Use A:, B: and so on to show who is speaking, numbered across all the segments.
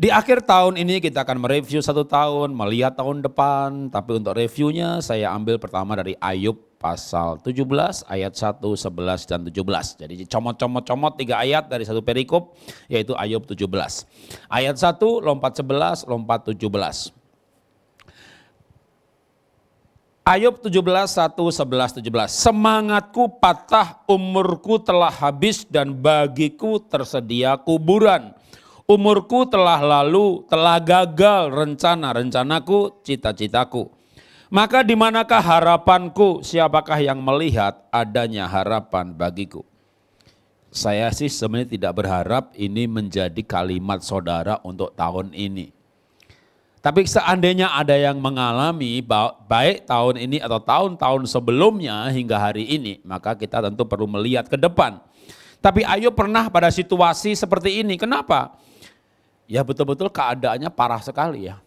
A: Di akhir tahun ini kita akan mereview 1 tahun, melihat tahun depan. Tapi untuk reviewnya saya ambil pertama dari Ayub pasal 17 ayat 1, 11 dan 17. Jadi comot 3 ayat dari satu perikop yaitu Ayub 17. Ayat 1 lompat 11, lompat 17. Ayub 17, 1, 11, 17. Semangatku patah, umurku telah habis dan bagiku tersedia kuburan. Umurku telah lalu, telah gagal rencana-rencanaku, cita-citaku. Maka di manakah harapanku? Siapakah yang melihat adanya harapan bagiku? Saya sih sebenarnya tidak berharap ini menjadi kalimat saudara untuk tahun ini. Tapi seandainya ada yang mengalami baik tahun ini atau tahun-tahun sebelumnya hingga hari ini, maka kita tentu perlu melihat ke depan. Tapi Ayub pernah pada situasi seperti ini. Kenapa? Ya betul-betul keadaannya parah sekali ya.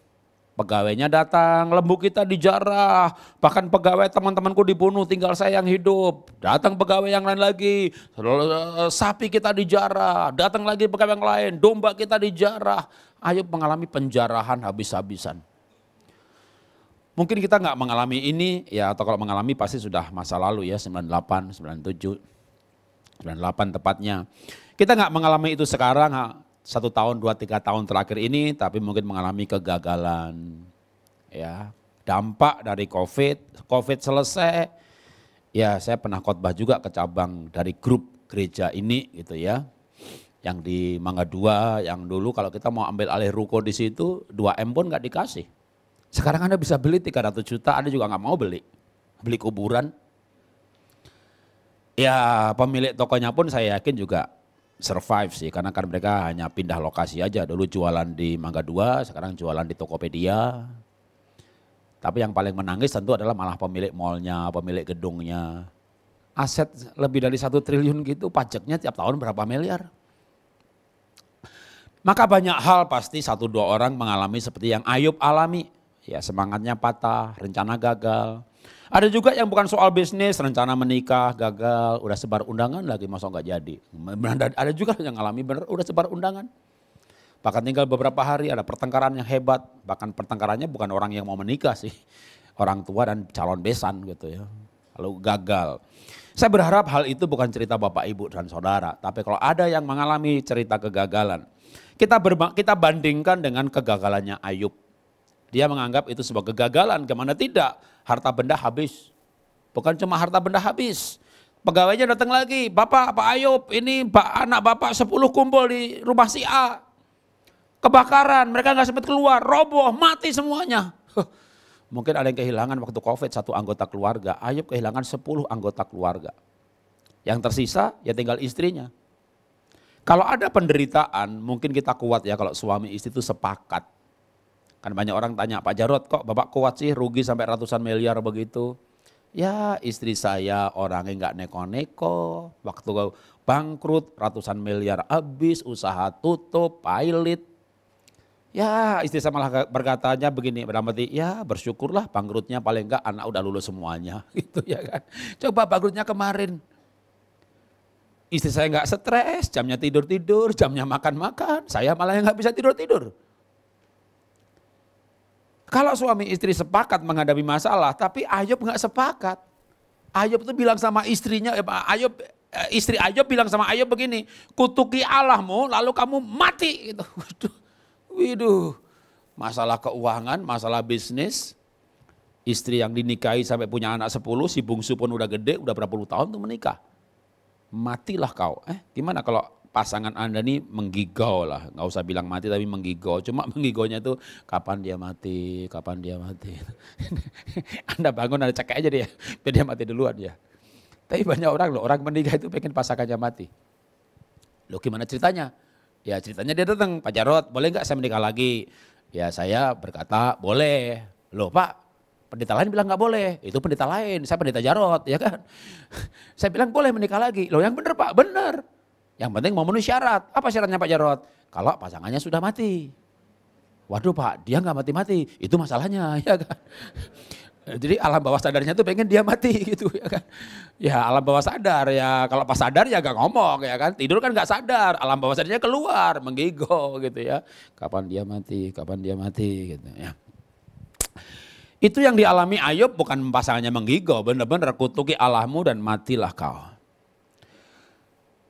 A: Pegawainya datang, lembu kita dijarah, bahkan pegawai teman-temanku dibunuh, tinggal saya yang hidup. Datang pegawai yang lain lagi, sapi kita dijarah, datang lagi pegawai yang lain, domba kita dijarah. Ayub mengalami penjarahan habis-habisan. Mungkin kita nggak mengalami ini, ya atau kalau mengalami pasti sudah masa lalu ya, 98, 97, 98 tepatnya. Kita nggak mengalami itu sekarang, 1 tahun, 2, 3 tahun terakhir ini, tapi mungkin mengalami kegagalan. Ya, dampak dari COVID selesai, ya saya pernah khotbah juga ke cabang dari grup gereja ini gitu ya. Yang di Mangga 2, yang dulu kalau kita mau ambil alih ruko di situ, 2M pun nggak dikasih. Sekarang Anda bisa beli 300 juta, Anda juga nggak mau beli kuburan. Ya pemilik tokonya pun saya yakin juga survive sih, karena kan mereka hanya pindah lokasi aja. Dulu jualan di Mangga 2, sekarang jualan di Tokopedia. Tapi yang paling menangis tentu adalah malah pemilik malnya, pemilik gedungnya. Aset lebih dari 1 triliun gitu, pajaknya tiap tahun berapa miliar. Maka banyak hal pasti 1-2 orang mengalami seperti yang Ayub alami. Ya semangatnya patah, rencana gagal. Ada juga yang bukan soal bisnis, rencana menikah, gagal, udah sebar undangan lagi, masa nggak jadi. Ada juga yang ngalami bener, udah sebar undangan. Bahkan tinggal beberapa hari ada pertengkaran yang hebat, bahkan pertengkarannya bukan orang yang mau menikah sih. Orang tua dan calon besan gitu ya, lalu gagal. Saya berharap hal itu bukan cerita Bapak Ibu dan Saudara, tapi kalau ada yang mengalami cerita kegagalan, kita bandingkan dengan kegagalannya Ayub. Dia menganggap itu sebuah kegagalan, kemana tidak, harta benda habis. Bukan cuma harta benda habis, pegawainya datang lagi, Pak Ayub, ini anak Bapak 10 kumpul di rumah si A. Kebakaran, mereka gak sempat keluar, roboh, mati semuanya. Mungkin ada yang kehilangan waktu COVID 1 anggota keluarga, Ayub kehilangan 10 anggota keluarga. Yang tersisa ya tinggal istrinya. Kalau ada penderitaan mungkin kita kuat ya kalau suami istri itu sepakat. Kan banyak orang tanya, Pak Jarod kok Bapak kuat sih rugi sampai ratusan miliar begitu. Ya istri saya orangnya nggak neko-neko, waktu bangkrut ratusan miliar habis, usaha tutup, pilot. Ya istri saya malah berkatanya begini, berarti ya bersyukurlah bangkrutnya paling enggak anak udah lulus semuanya gitu ya kan. Coba bangkrutnya kemarin. Istri saya nggak stres, jamnya tidur-tidur, jamnya makan-makan, saya malah yang nggak bisa tidur-tidur. Kalau suami istri sepakat menghadapi masalah, tapi Ayub nggak sepakat. Ayub itu bilang sama istrinya, istri Ayub bilang sama Ayub begini, kutuki Allahmu lalu kamu mati. Gitu. Widuh, masalah keuangan, masalah bisnis, istri yang dinikahi sampai punya anak 10, si bungsu pun udah gede, udah berapa puluh tahun tuh menikah. Matilah kau. Gimana kalau pasangan Anda nih menggigau lah, nggak usah bilang mati tapi menggigau. Cuma menggigaunya tuh kapan dia mati, kapan dia mati. Anda bangun Anda cek aja dia, biar dia mati duluan ya. Tapi banyak orang menikah itu pengen pasangannya mati. Loh gimana ceritanya? Ya ceritanya dia datang, Pak Jarod boleh nggak saya menikah lagi? Ya saya berkata boleh. Loh Pak, pendeta lain bilang nggak boleh, itu pendeta lain, saya pendeta Jarod ya kan. Saya bilang boleh menikah lagi. Loh yang benar Pak, benar. Yang penting memenuhi syarat. Apa syaratnya Pak Jarod? Kalau pasangannya sudah mati. Waduh Pak, dia nggak mati-mati, itu masalahnya ya kan. Jadi alam bawah sadarnya tuh pengen dia mati gitu ya kan. Ya alam bawah sadar ya, kalau pas sadar ya gak ngomong ya kan. Tidur kan gak sadar, alam bawah sadarnya keluar menggigo gitu ya. Kapan dia mati gitu ya. Itu yang dialami Ayub bukan pasangannya menggigo, benar-benar kutuki Allahmu dan matilah kau.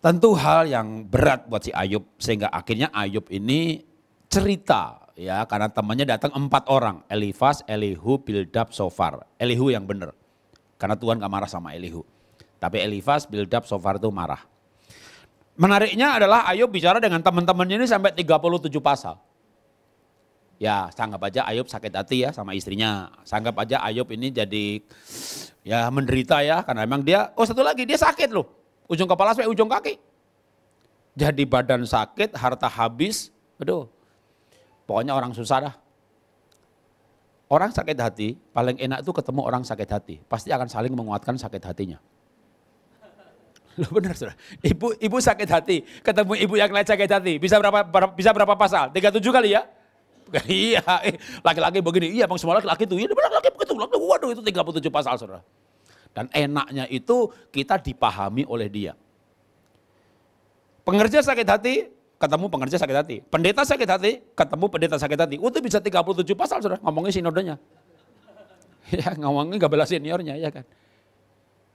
A: Tentu hal yang berat buat si Ayub sehingga akhirnya Ayub ini cerita. Ya, karena temannya datang 4 orang, Elifas, Elihu, Bildad, Sofar. Elihu yang benar, karena Tuhan gak marah sama Elihu. Tapi Elifas, Bildad, Sofar itu marah. Menariknya adalah Ayub bicara dengan teman-temannya ini sampai 37 pasal. Ya, sanggap aja Ayub sakit hati ya sama istrinya. Sanggap aja Ayub ini jadi ya menderita ya, karena memang dia, satu lagi dia sakit loh. Ujung kepala sampai ujung kaki. Jadi badan sakit, harta habis, aduh. Pokoknya orang susah dah. Orang sakit hati, paling enak itu ketemu orang sakit hati. Pasti akan saling menguatkan sakit hatinya. Loh benar saudara. Ibu sakit hati, ketemu ibu yang lain sakit hati. Bisa berapa pasal? 37 kali ya? Iya, laki-laki begini. Iya bang, semua laki-laki itu. Iya benar laki begitu. Waduh itu 37 pasal saudara. Dan enaknya itu kita dipahami oleh dia. Pengerja sakit hati, ketemu pengerja sakit hati. Pendeta sakit hati, ketemu pendeta sakit hati. Itu bisa 37 pasal sudah ngomongin sinodenya. Ya ngomongin gak bela seniornya ya kan.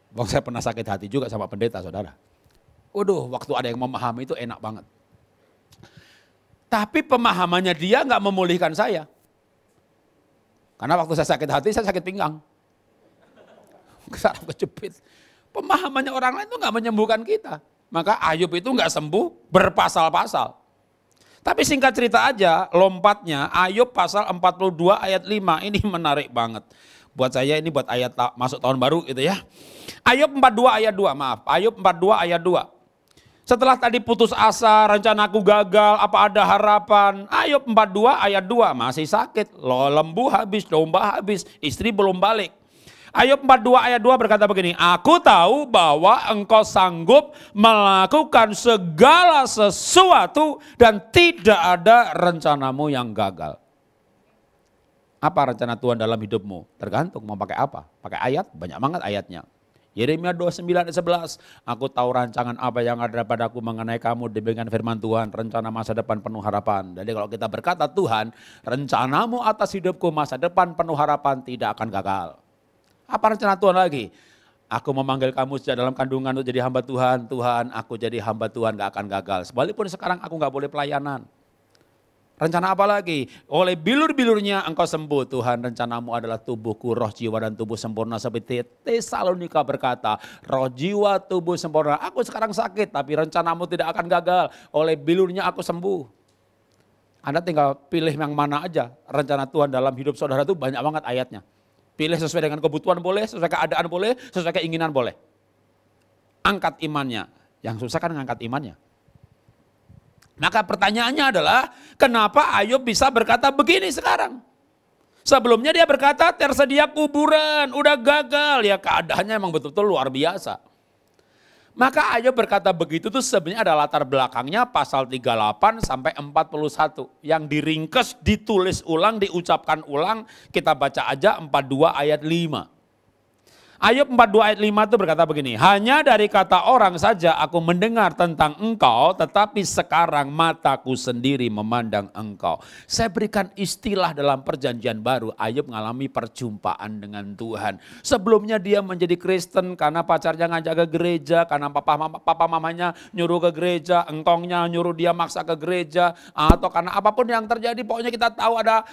A: Bang saya pernah sakit hati juga sama pendeta saudara. Waduh waktu ada yang memahami itu enak banget. Tapi pemahamannya dia gak memulihkan saya. Karena waktu saya sakit hati saya sakit pinggang. Kesarap kejepit. Pemahamannya orang lain itu gak menyembuhkan kita. Maka Ayub itu nggak sembuh berpasal-pasal. Tapi singkat cerita aja, lompatnya Ayub pasal 42 ayat 5 ini menarik banget. Buat saya ini buat ayat masuk tahun baru gitu ya. Ayub 42 ayat 2, maaf. Ayub 42 ayat 2. Setelah tadi putus asa, rencanaku gagal, apa ada harapan. Ayub 42 ayat 2, masih sakit. Lembu habis, domba habis, istri belum balik. Ayub 42 ayat 2 berkata begini, aku tahu bahwa engkau sanggup melakukan segala sesuatu dan tidak ada rencanamu yang gagal. Apa rencana Tuhan dalam hidupmu? Tergantung mau pakai apa. Pakai ayat, banyak banget ayatnya. Yeremia 29 ayat 11, aku tahu rancangan apa yang ada padaku mengenai kamu demikian firman Tuhan, rencana masa depan penuh harapan. Jadi kalau kita berkata Tuhan, rencanamu atas hidupku masa depan penuh harapan tidak akan gagal. Apa rencana Tuhan lagi? Aku memanggil kamu sejak dalam kandungan untuk jadi hamba Tuhan. Tuhan, aku jadi hamba Tuhan gak akan gagal. Sebalipun sekarang aku gak boleh pelayanan. Rencana apa lagi? Oleh bilur-bilurnya engkau sembuh. Tuhan, rencanamu adalah tubuhku, roh, jiwa, dan tubuh sempurna. Seperti Tesalonika berkata, roh, jiwa, tubuh sempurna. Aku sekarang sakit, tapi rencanamu tidak akan gagal. Oleh bilurnya aku sembuh. Anda tinggal pilih yang mana aja. Rencana Tuhan dalam hidup saudara itu banyak banget ayatnya. Pilih sesuai dengan kebutuhan boleh, sesuai keadaan boleh, sesuai keinginan boleh. Angkat imannya. Yang susah kan ngangkat imannya. Maka pertanyaannya adalah, kenapa Ayub bisa berkata begini sekarang? Sebelumnya dia berkata tersedia kuburan, udah gagal. Ya keadaannya emang betul-betul luar biasa. Maka Ayub berkata begitu tuh sebenarnya ada latar belakangnya pasal 38 sampai 41. Yang diringkes, ditulis ulang, diucapkan ulang. Kita baca aja 42 ayat 5. Ayub 42 ayat 5 itu berkata begini, hanya dari kata orang saja aku mendengar tentang engkau, tetapi sekarang mataku sendiri memandang engkau. Saya berikan istilah dalam perjanjian baru, Ayub mengalami perjumpaan dengan Tuhan. Sebelumnya dia menjadi Kristen karena pacarnya ngajak ke gereja, karena papa mamanya nyuruh ke gereja, engkongnya nyuruh dia maksa ke gereja, atau karena apapun yang terjadi, pokoknya kita tahu ada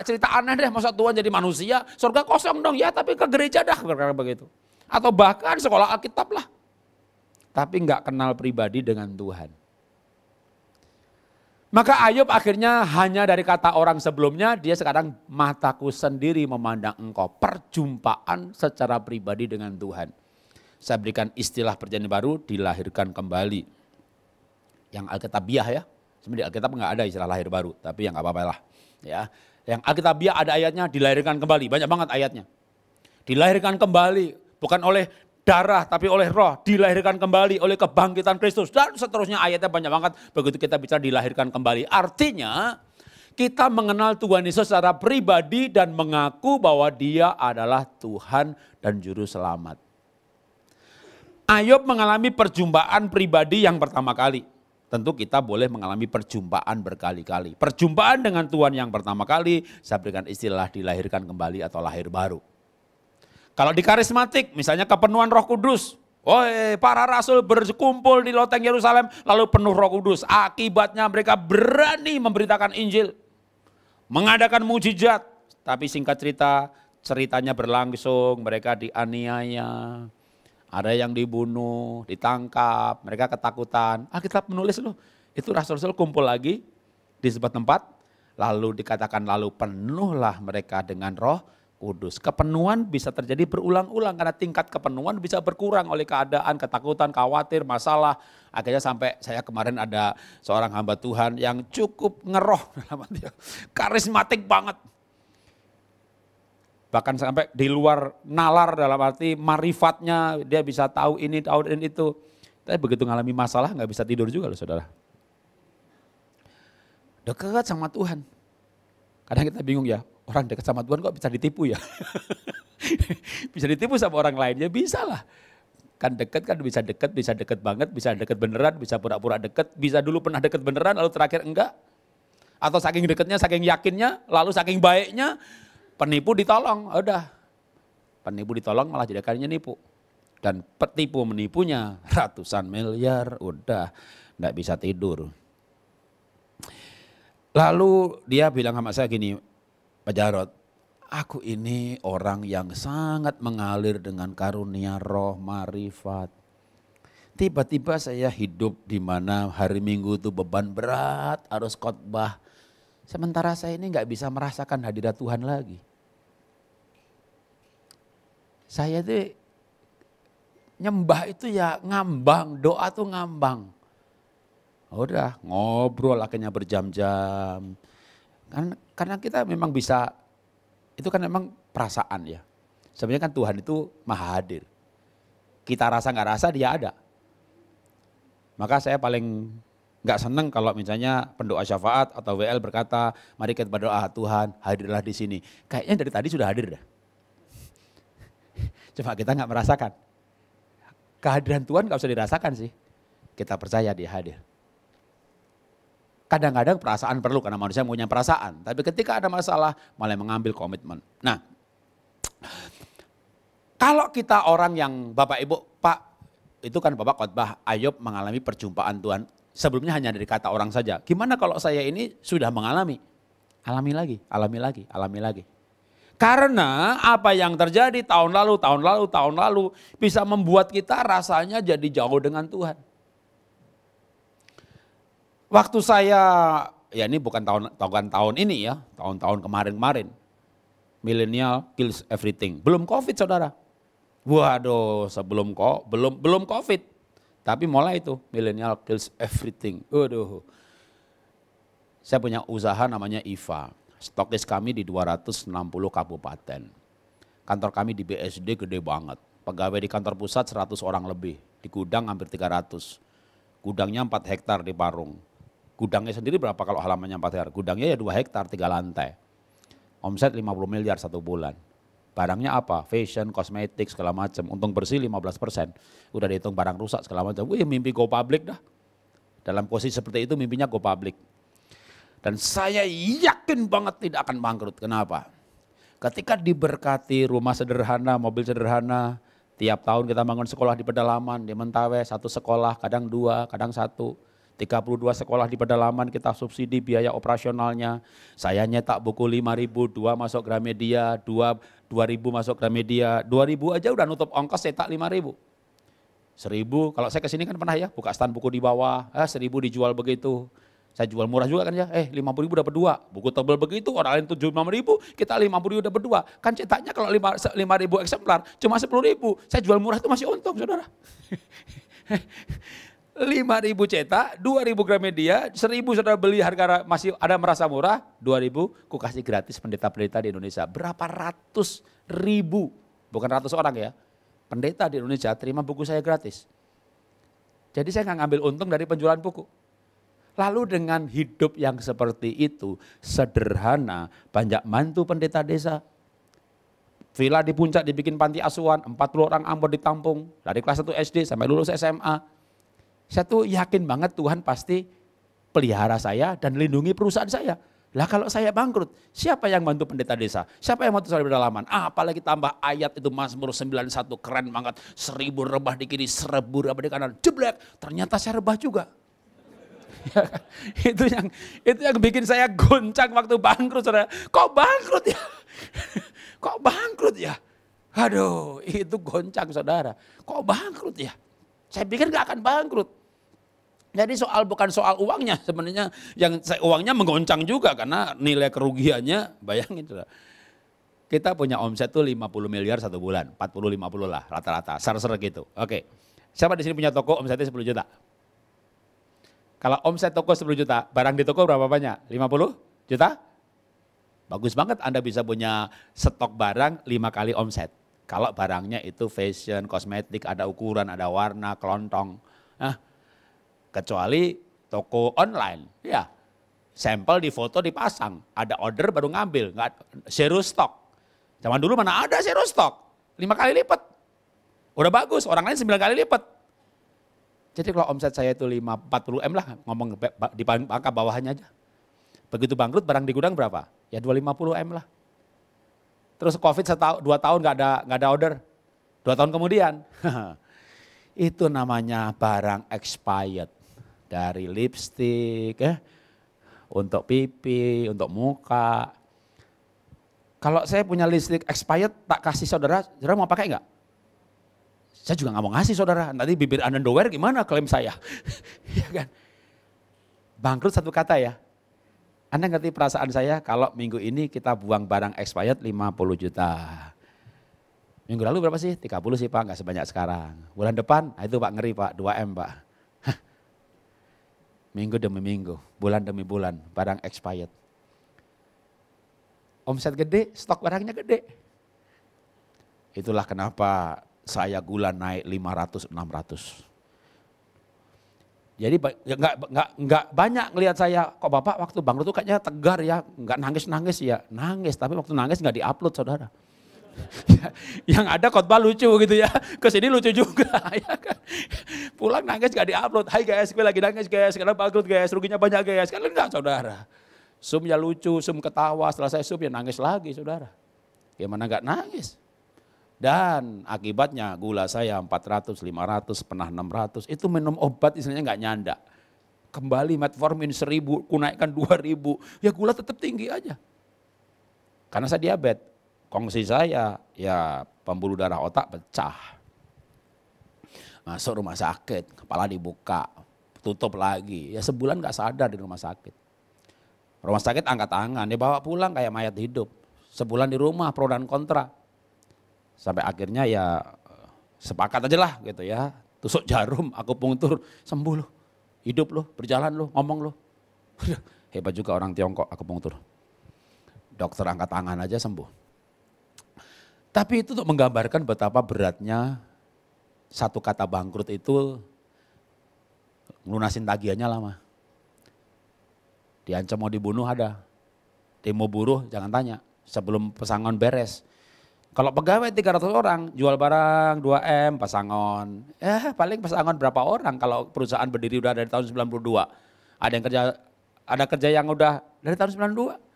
A: cerita aneh deh, masa Tuhan jadi manusia, surga kosong dong, ya tapi ke gereja dah berkata begitu. Atau bahkan sekolah Alkitab lah. Tapi enggak kenal pribadi dengan Tuhan. Maka Ayub akhirnya hanya dari kata orang sebelumnya, dia sekarang mataku sendiri memandang engkau. Perjumpaan secara pribadi dengan Tuhan. Saya berikan istilah perjanjian baru, dilahirkan kembali. Yang Alkitabiah ya. Sebenarnya di Alkitab enggak ada istilah lahir baru, tapi yang enggak apa-apa lah. Ya. Yang Alkitabiah ada ayatnya, dilahirkan kembali. Banyak banget ayatnya. Dilahirkan kembali, bukan oleh darah tapi oleh roh, dilahirkan kembali oleh kebangkitan Kristus dan seterusnya ayatnya banyak banget begitu kita bicara dilahirkan kembali. Artinya Kita mengenal Tuhan Yesus secara pribadi dan mengaku bahwa Dia adalah Tuhan dan Juru Selamat. Ayub mengalami perjumpaan pribadi yang pertama kali. Tentu kita boleh mengalami perjumpaan berkali-kali. Perjumpaan dengan Tuhan yang pertama kali, saya berikan istilah dilahirkan kembali atau lahir baru. Kalau di karismatik, misalnya kepenuhan Roh Kudus. Para rasul berkumpul di loteng Yerusalem lalu penuh Roh Kudus. Akibatnya mereka berani memberitakan Injil. Mengadakan mujizat. Tapi singkat cerita, ceritanya berlangsung, mereka dianiaya. Ada yang dibunuh, ditangkap, mereka ketakutan. Alkitab menulis loh, itu rasul-rasul kumpul lagi di sebuah tempat. Lalu dikatakan lalu penuhlah mereka dengan Roh Kudus. Kepenuhan bisa terjadi berulang-ulang karena tingkat kepenuhan bisa berkurang oleh keadaan, ketakutan, khawatir, masalah. Akhirnya sampai saya kemarin ada seorang hamba Tuhan yang cukup ngeroh, karismatik banget. Bahkan sampai di luar nalar dalam arti marifatnya dia bisa tahu ini, tahu ini itu. Tapi begitu ngalami masalah nggak bisa tidur juga loh saudara. Dekat sama Tuhan. Kadang kita bingung ya, orang dekat sama Tuhan kok bisa ditipu ya. Bisa ditipu sama orang lain, ya bisa lah. Kan dekat kan bisa dekat banget, bisa dekat beneran, bisa pura-pura dekat, bisa dulu pernah dekat beneran lalu terakhir enggak. Atau saking dekatnya, saking yakinnya, lalu saking baiknya, penipu ditolong, udah. Penipu ditolong malah jadi kalinya nipu. Dan petipu menipunya ratusan miliar, udah enggak bisa tidur. Lalu dia bilang sama saya gini, Pak Jarod, aku ini orang yang sangat mengalir dengan karunia roh marifat. Tiba-tiba saya hidup di mana hari Minggu itu beban berat, harus khotbah. Sementara saya ini nggak bisa merasakan hadirat Tuhan lagi. Saya itu nyembah itu ya ngambang, doa tuh ngambang. Udah ngobrol akhirnya berjam-jam. Karena kita memang bisa, itu kan memang perasaan ya. Sebenarnya kan Tuhan itu maha hadir. Kita rasa nggak rasa dia ada. Maka saya paling nggak seneng kalau misalnya pendoa syafaat atau WL berkata, mari kita berdoa Tuhan hadirlah di sini. Kayaknya dari tadi sudah hadir dah. Cuma kita nggak merasakan. Kehadiran Tuhan nggak usah dirasakan sih. Kita percaya dia hadir. Kadang-kadang perasaan perlu karena manusia punya perasaan. Tapi ketika ada masalah malah mengambil komitmen. Nah, kalau kita orang yang Bapak Ibu, Pak, itu kan Bapak khotbah Ayub mengalami perjumpaan Tuhan. Sebelumnya hanya dari kata orang saja. Gimana kalau saya ini sudah mengalami? Alami lagi. Karena apa yang terjadi tahun lalu bisa membuat kita rasanya jadi jauh dengan Tuhan. Waktu saya, ya ini bukan tahun ini ya, tahun-tahun kemarin. Millennial kills everything. Belum COVID saudara. Waduh, belum COVID. Tapi mulai itu, millennial kills everything. Waduh. Saya punya usaha namanya IVA. Stokis kami di 260 kabupaten. Kantor kami di BSD gede banget. Pegawai di kantor pusat 100 orang lebih. Di gudang hampir 300. Gudangnya 4 hektar di Parung. Gudangnya sendiri berapa kalau halamannya 4 hektar? Gudangnya ya 2 hektar, 3 lantai. Omset 50 miliar 1 bulan. Barangnya apa? Fashion, kosmetik, segala macam. Untung bersih 15%. Udah dihitung barang rusak segala macam. Wih, mimpi go public dah. Dalam posisi seperti itu mimpinya go public. Dan saya yakin banget tidak akan bangkrut. Kenapa? Ketika diberkati rumah sederhana, mobil sederhana, tiap tahun kita bangun sekolah di pedalaman, di Mentawai, 1 sekolah, kadang 2, kadang 1. 32 sekolah di pedalaman kita subsidi biaya operasionalnya. Saya nyetak buku 5.000, 2 masuk Gramedia, 2.000 masuk Gramedia. 2.000 aja udah nutup ongkos cetak 5.000. 1.000, kalau saya kesini kan pernah ya, buka stand buku di bawah, 1.000 dijual begitu. Saya jual murah juga kan ya, 50.000 dapat 2. Buku tebal begitu, orang lain 75.000, kita 50.000 dapat 2. Kan cetaknya kalau 5.000 eksemplar, cuma 10.000. Saya jual murah itu masih untung saudara. 5.000 cetak, 2.000 Gramedia, 1.000 saudara beli harga masih ada merasa murah, 2.000 ku kasih gratis pendeta-pendeta di Indonesia. Berapa ratus ribu, bukan ratus orang ya, pendeta di Indonesia terima buku saya gratis. Jadi saya nggak ngambil untung dari penjualan buku. Lalu dengan hidup yang seperti itu, sederhana, banyak mantu pendeta desa. Villa di puncak dibikin panti asuhan, 40 orang Ambon ditampung, dari kelas 1 SD sampai lulus SMA. Saya tuh yakin banget Tuhan pasti pelihara saya dan lindungi perusahaan saya. Lah kalau saya bangkrut, siapa yang bantu pendeta desa? Siapa yang bantu saya berdalaman? Apalagi tambah ayat itu Mazmur 91, keren banget. 1000 rebah di kiri, 1000 rebah di kanan, jeblek. Ternyata saya rebah juga. Ya kan? Itu yang bikin saya goncang waktu bangkrut, saudara. Kok bangkrut ya? Kok bangkrut ya? Aduh, itu goncang saudara. Kok bangkrut ya? Saya pikir gak akan bangkrut. Jadi bukan soal uangnya sebenarnya, yang uangnya menggoncang juga karena nilai kerugiannya, bayangin saudara. Kita punya omset tuh 50 miliar satu bulan, 40-50 lah rata-rata, ser-ser gitu. Oke, siapa di sini punya toko omsetnya 10 juta? Kalau omset toko 10 juta, barang di toko berapa banyak? 50 juta? Bagus banget Anda bisa punya stok barang 5 kali omset. Kalau barangnya itu fashion, kosmetik, ada ukuran, ada warna, kelontong. Nah, kecuali toko online, ya sampel di foto dipasang, ada order baru ngambil, nggak zero stock. Zaman dulu mana ada zero stock, 5 kali lipat. Udah bagus, orang lain 9 kali lipat. Jadi kalau omset saya itu 40 M lah, ngomong di angka bawahnya aja. Begitu bangkrut barang di gudang berapa? Ya 250 M lah. Terus Covid 2 tahun nggak ada order. 2 tahun kemudian, itu namanya barang expired. Dari lipstik, untuk pipi, untuk muka. Kalau saya punya lipstik expired, tak kasih saudara mau pakai enggak? Saya juga nggak mau ngasih saudara, nanti bibir Anda doer gimana klaim saya. Ya kan? Bangkrut satu kata ya. Anda ngerti perasaan saya kalau minggu ini kita buang barang expired 50 juta. Minggu lalu berapa sih? 30 sih Pak, nggak sebanyak sekarang. Bulan depan, itu Pak ngeri Pak, 2M Pak. Minggu demi minggu, bulan demi bulan, barang expired. Omset gede, stok barangnya gede. Itulah kenapa saya gula naik 500-600. Jadi nggak banyak ngelihat saya, kok Bapak waktu bangkrut tuh kayaknya tegar ya, nggak nangis-nangis ya. Nangis, tapi waktu nangis nggak diupload saudara. Yang ada khotbah lucu gitu ya, kesini lucu juga ya kan. Pulang nangis gak diupload, hai guys gue lagi nangis guys, karena bangkrut guys, ruginya banyak guys, kan enggak saudara. Sum ya lucu, sum ketawa, setelah saya sum ya nangis lagi saudara. Gimana gak nangis? Dan akibatnya gula saya 400, 500, pernah 600, itu minum obat istilahnya gak nyanda. Kembali metformin 1000, ku naikkan 2000, ya gula tetap tinggi aja. Karena saya diabetes. Kongsi saya, ya pembuluh darah otak pecah. Masuk rumah sakit, kepala dibuka, tutup lagi. Ya sebulan gak sadar di rumah sakit. Rumah sakit angkat tangan, dia bawa pulang kayak mayat hidup. Sebulan di rumah, pro dan kontra. Sampai akhirnya ya sepakat aja lah gitu ya. Tusuk jarum, akupunktur, sembuh loh. Hidup loh, berjalan loh, ngomong loh. Hebat juga orang Tiongkok akupunktur. Dokter angkat tangan aja sembuh. Tapi itu untuk menggambarkan betapa beratnya satu kata bangkrut itu lunasin tagihannya lama. Diancam mau dibunuh ada, demo buruh jangan tanya sebelum pesangon beres. Kalau pegawai 300 orang jual barang 2M pesangon, paling pesangon berapa orang kalau perusahaan berdiri udah dari tahun 92. Ada kerja yang udah dari tahun 92.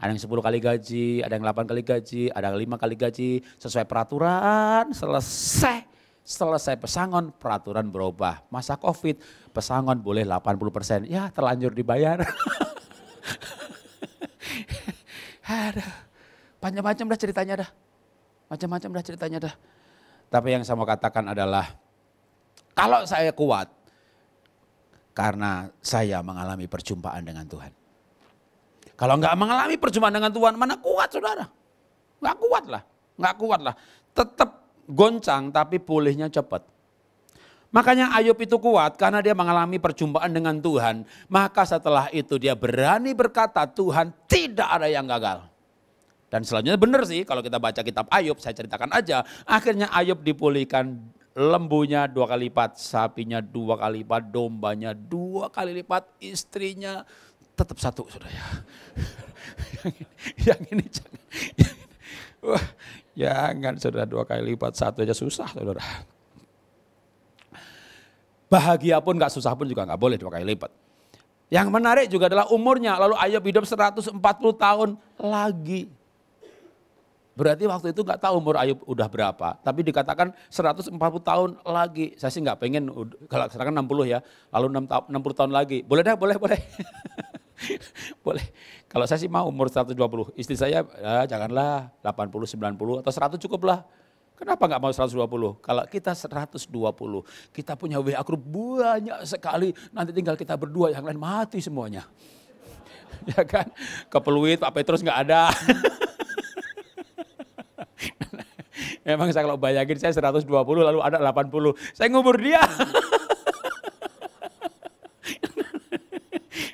A: Ada yang 10 kali gaji, ada yang 8 kali gaji, ada yang 5 kali gaji. Sesuai peraturan, selesai pesangon, peraturan berubah. Masa Covid, pesangon boleh 80%, ya terlanjur dibayar. Aduh, macam-macam dah ceritanya dah. Macam-macam dah ceritanya dah. Tapi yang saya mau katakan adalah, kalau saya kuat, karena saya mengalami perjumpaan dengan Tuhan. Kalau enggak mengalami perjumpaan dengan Tuhan, mana kuat saudara? Enggak kuat lah. Tetap goncang tapi pulihnya cepat. Makanya Ayub itu kuat karena dia mengalami perjumpaan dengan Tuhan. Maka setelah itu dia berani berkata, Tuhan tidak ada yang gagal. Dan selanjutnya benar sih kalau kita baca kitab Ayub, saya ceritakan aja. Akhirnya Ayub dipulihkan lembunya 2 kali lipat, sapinya 2 kali lipat, dombanya 2 kali lipat, istrinya tetap 1, saudara ya. Yang ini jangan. Wah, jangan saudara 2 kali lipat, 1 aja susah saudara. Bahagia pun gak susah pun juga gak boleh 2 kali lipat. Yang menarik juga adalah umurnya, lalu Ayub hidup 140 tahun lagi. Berarti waktu itu gak tahu umur Ayub udah berapa, tapi dikatakan 140 tahun lagi. Saya sih gak pengen, kalau sekarang 60 ya, lalu 60 tahun lagi. Boleh dah, boleh. Boleh. Kalau saya sih mau umur 120, istri saya ya janganlah 80, 90 atau 100 cukup lah. Kenapa nggak mau 120? Kalau kita 120, kita punya WA group banyak sekali, nanti tinggal kita berdua, yang lain mati semuanya. Ya kan, ke Peluit Pak Petrus nggak ada. Emang saya kalau bayangin saya 120 lalu ada 80, saya ngubur dia.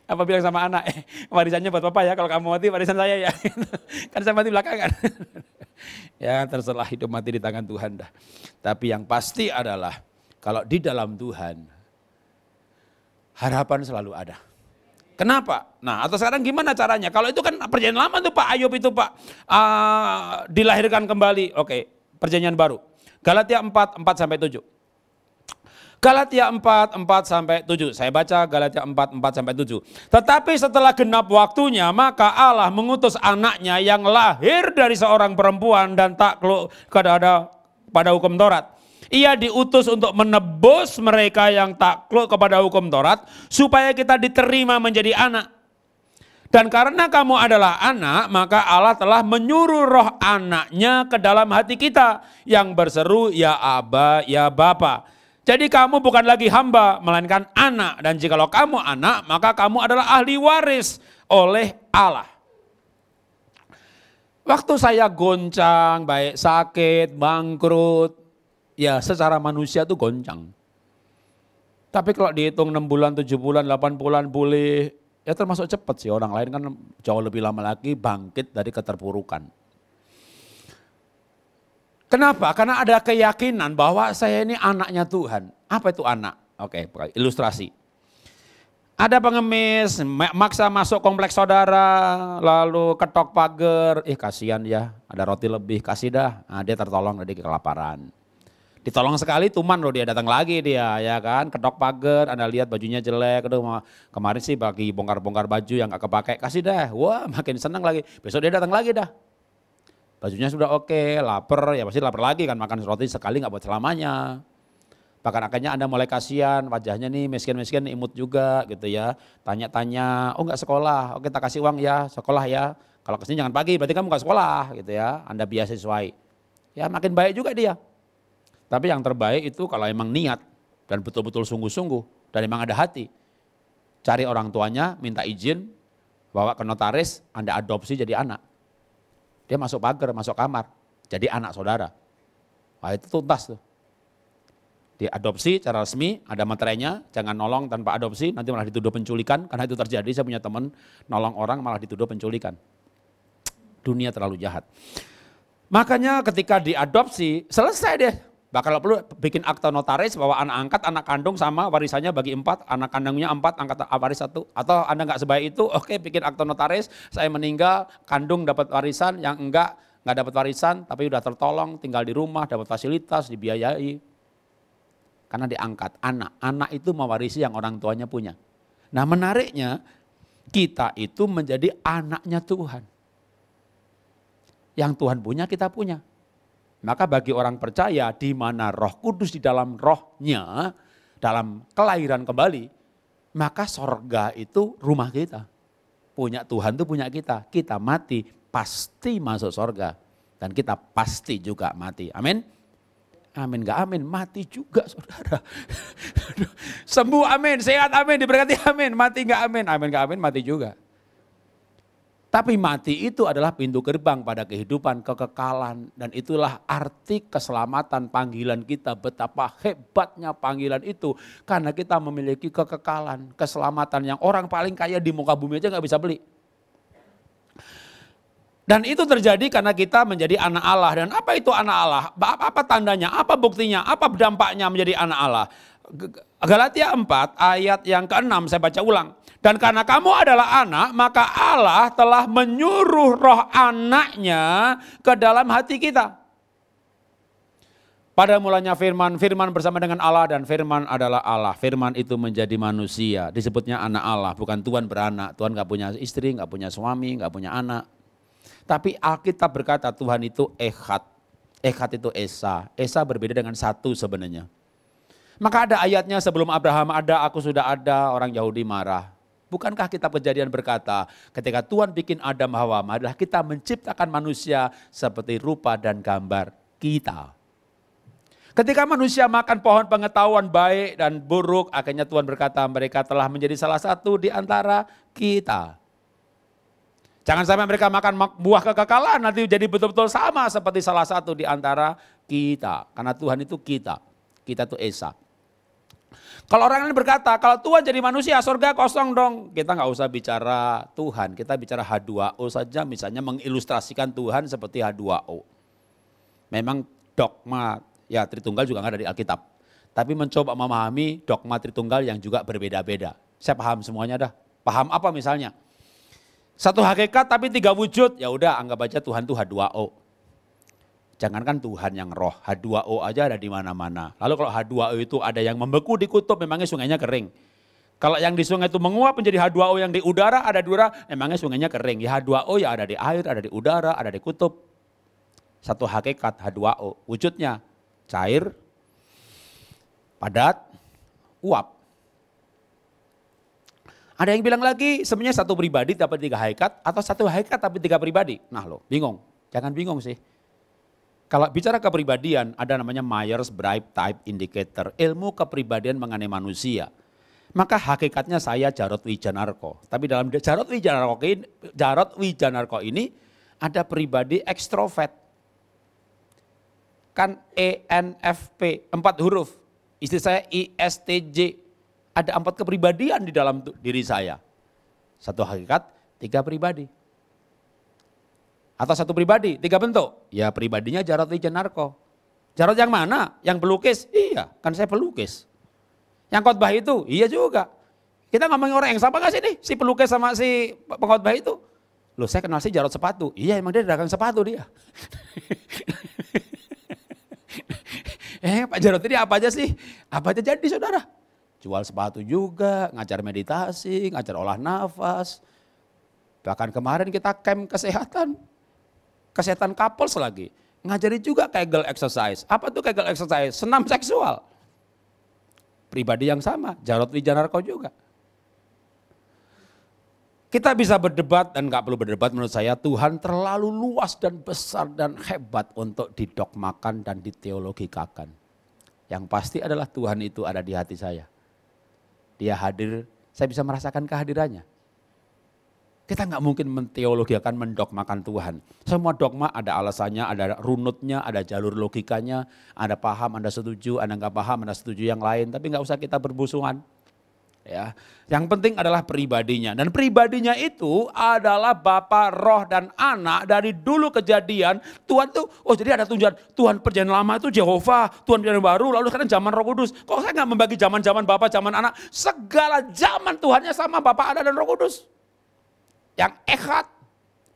A: Apa bilang sama anak, warisannya buat papa ya, kalau kamu mati warisan saya ya. Kan saya mati belakangan. Ya terserah, hidup mati di tangan Tuhan dah. Tapi yang pasti adalah kalau di dalam Tuhan harapan selalu ada. Kenapa? Nah, atau sekarang gimana caranya? Kalau itu kan perjanjian lama tuh Pak, Ayub itu Pak dilahirkan kembali. Oke, perjanjian baru. Galatia 4, 4-7. Galatia 4, 4-7. Saya baca Galatia 4, 4-7. Tetapi setelah genap waktunya, maka Allah mengutus anaknya yang lahir dari seorang perempuan dan takluk pada hukum Taurat. Ia diutus untuk menebus mereka yang takluk kepada hukum Taurat, supaya kita diterima menjadi anak. Dan karena kamu adalah anak, maka Allah telah menyuruh roh anaknya ke dalam hati kita, yang berseru, ya Aba, ya Bapa. Jadi kamu bukan lagi hamba, melainkan anak. Dan jikalau kamu anak, maka kamu adalah ahli waris oleh Allah. Waktu saya goncang, baik sakit, bangkrut, ya secara manusia tuh goncang. Tapi kalau dihitung 6 bulan, 7 bulan, 8 bulan pulih, ya termasuk cepat sih. Orang lain kan jauh lebih lama lagi bangkit dari keterpurukan. Kenapa? Karena ada keyakinan bahwa saya ini anaknya Tuhan. Apa itu anak? Oke, ilustrasi. Ada pengemis, maksa masuk kompleks saudara, lalu ketok pagar. Kasihan ya, ada roti lebih, kasih dah. Nah, dia tertolong dari kelaparan. Ditolong sekali, tuman loh dia datang lagi dia, ya kan. Ketok pagar, Anda lihat bajunya jelek. Aduh, kemarin sih bagi bongkar-bongkar baju yang gak kepake, kasih dah. Wah, makin senang lagi. Besok dia datang lagi dah. Bajunya sudah oke, lapar, ya pasti lapar lagi kan, makan roti sekali nggak buat selamanya. Bahkan akhirnya Anda mulai kasihan, wajahnya nih miskin-miskin, imut juga gitu ya. Tanya-tanya, oh nggak sekolah, oke tak kasih uang ya, sekolah ya. Kalau kesini jangan pagi, berarti kamu nggak sekolah gitu ya. Anda biasa sesuai. Ya makin baik juga dia. Tapi yang terbaik itu kalau emang niat dan betul-betul sungguh-sungguh dan emang ada hati. Cari orang tuanya, minta izin, bawa ke notaris, Anda adopsi jadi anak. Dia masuk pagar, masuk kamar, jadi anak saudara. Wah itu tuntas tuh. Diadopsi secara resmi, ada materainya, jangan nolong tanpa adopsi, nanti malah dituduh penculikan. Karena itu terjadi, saya punya teman nolong orang malah dituduh penculikan. Dunia terlalu jahat. Makanya ketika diadopsi, selesai deh. Bahkan kalau perlu bikin akta notaris bahwa anak angkat, anak kandung sama warisannya bagi 4, anak kandungnya 4, angkat waris 1. Atau Anda nggak sebaik itu, oke bikin akta notaris, saya meninggal, kandung dapat warisan, yang enggak dapat warisan, tapi udah tertolong, tinggal di rumah, dapat fasilitas, dibiayai. Karena diangkat, anak itu mewarisi yang orang tuanya punya. Nah menariknya, kita itu menjadi anaknya Tuhan. Yang Tuhan punya, kita punya. Maka bagi orang percaya di mana Roh Kudus di dalam rohnya, dalam kelahiran kembali, maka sorga itu rumah kita. Punya Tuhan itu punya kita. Kita mati pasti masuk sorga. Dan kita pasti juga mati. Amin. Amin, gak amin, mati juga saudara. Sembuh amin, sehat amin, diberkati amin, mati gak amin, amin gak amin, mati juga. Tapi mati itu adalah pintu gerbang pada kehidupan kekekalan. Dan itulah arti keselamatan panggilan kita. Betapa hebatnya panggilan itu. Karena kita memiliki kekekalan, keselamatan yang orang paling kaya di muka bumi aja gak bisa beli. Dan itu terjadi karena kita menjadi anak Allah. Dan apa itu anak Allah? Apa tandanya? Apa buktinya? Apa dampaknya menjadi anak Allah? Galatia 4 ayat yang ke-6 saya baca ulang. Dan karena kamu adalah anak, maka Allah telah menyuruh roh anaknya ke dalam hati kita. Pada mulanya firman bersama dengan Allah dan firman adalah Allah. Firman itu menjadi manusia, disebutnya anak Allah, bukan Tuhan beranak. Tuhan gak punya istri, gak punya suami, gak punya anak. Tapi Alkitab berkata Tuhan itu Echad. Echad itu Esa. Esa berbeda dengan satu sebenarnya. Maka ada ayatnya sebelum Abraham ada, aku sudah ada, orang Yahudi marah. Bukankah kitab Kejadian berkata ketika Tuhan bikin Adam Hawa adalah kita menciptakan manusia seperti rupa dan gambar kita. Ketika manusia makan pohon pengetahuan baik dan buruk, akhirnya Tuhan berkata mereka telah menjadi salah satu di antara kita. Jangan sampai mereka makan buah kekekalan, nanti jadi betul-betul sama seperti salah satu di antara kita. Karena Tuhan itu kita itu Esa. Kalau orang lain berkata, kalau Tuhan jadi manusia, surga kosong dong. Kita nggak usah bicara Tuhan, kita bicara H2O saja, misalnya mengilustrasikan Tuhan seperti H2O. Memang dogma ya Tritunggal juga nggak ada di Alkitab. Tapi mencoba memahami dogma Tritunggal yang juga berbeda-beda. Saya paham semuanya dah. Paham apa misalnya? Satu hakikat tapi tiga wujud, ya udah anggap aja Tuhan itu H2O. Jangankan Tuhan yang roh, H2O aja ada di mana-mana. Lalu kalau H2O itu ada yang membeku di kutub, memangnya sungainya kering. Kalau yang di sungai itu menguap menjadi H2O yang di udara, ada di udara, memangnya sungainya kering. Ya H2O ya ada di air, ada di udara, ada di kutub. Satu hakikat H2O, wujudnya cair, padat, uap. Ada yang bilang lagi sebenarnya satu pribadi tapi tiga hakikat atau satu hakikat tapi tiga pribadi. Nah lo bingung, jangan bingung sih. Kalau bicara kepribadian ada namanya Myers-Briggs Type Indicator, ilmu kepribadian mengenai manusia. Maka hakikatnya saya Jarod Wijanarko. Tapi dalam Jarod Wijanarko ini ada pribadi ekstrovert. Kan ENFP, 4 huruf. Istri saya ISTJ. Ada 4 kepribadian di dalam diri saya. Satu hakikat, 3 pribadi. Atau satu pribadi, 3 bentuk. Ya pribadinya Jarod Wijanarko. Jarod yang mana? Yang pelukis? Iya, kan saya pelukis. Yang khotbah itu? Iya juga. Kita ngomongin orang yang sama gak sih nih? Si pelukis sama si pengkhotbah itu? Loh saya kenal si Jarod sepatu. Iya emang dia dagang sepatu dia. Pak Jarod ini apa aja sih? Apa aja jadi saudara? Jual sepatu juga, ngajar meditasi, ngajar olah nafas. Bahkan kemarin kita camp kesehatan couples lagi. Ngajari juga Kegel exercise. Apa tuh Kegel exercise? Senam seksual. Pribadi yang sama, Jarod Wijanarko juga. Kita bisa berdebat dan gak perlu berdebat menurut saya. Tuhan terlalu luas dan besar dan hebat untuk didogmakan dan diteologikakan. Yang pasti adalah Tuhan itu ada di hati saya. Dia hadir, saya bisa merasakan kehadirannya. Kita nggak mungkin menteologiakan, mendogmakan Tuhan. Semua dogma ada alasannya, ada runutnya, ada jalur logikanya, ada paham, Anda setuju, Anda nggak paham, Anda setuju yang lain. Tapi nggak usah kita berbusuhan. Ya, yang penting adalah pribadinya. Dan pribadinya itu adalah Bapa, Roh, dan Anak. Dari dulu kejadian, Tuhan tuh, oh jadi ada tujuan. Tuhan perjanjian lama itu Jehovah, Tuhan perjanjian baru, lalu sekarang zaman Roh Kudus. Kok saya nggak membagi zaman-zaman Bapa, zaman Anak? Segala zaman Tuhannya sama Bapa, Anak, dan Roh Kudus. Yang Echad,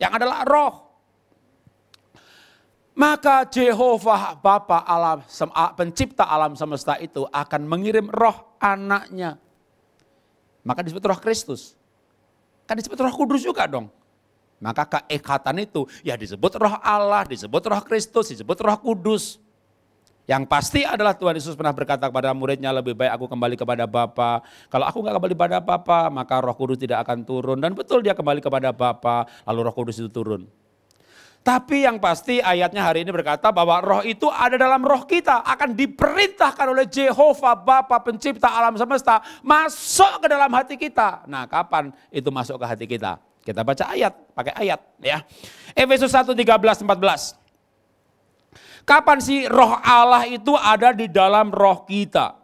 A: yang adalah Roh. Maka Jehovah Bapa alam, pencipta alam semesta itu akan mengirim Roh Anaknya. Maka disebut Roh Kristus. Kan disebut Roh Kudus juga dong. Maka keekatan itu ya disebut Roh Allah, disebut Roh Kristus, disebut Roh Kudus. Yang pasti adalah Tuhan Yesus pernah berkata kepada muridnya, lebih baik aku kembali kepada Bapa. Kalau aku nggak kembali kepada Bapa, maka Roh Kudus tidak akan turun. Dan betul dia kembali kepada Bapa, lalu Roh Kudus itu turun. Tapi yang pasti ayatnya hari ini berkata bahwa roh itu ada dalam roh kita. Akan diperintahkan oleh Jehovah Bapa pencipta alam semesta masuk ke dalam hati kita. Nah kapan itu masuk ke hati kita? Kita baca ayat, pakai ayat ya. Efesus 1, 13, 14. Kapan sih roh Allah itu ada di dalam roh kita?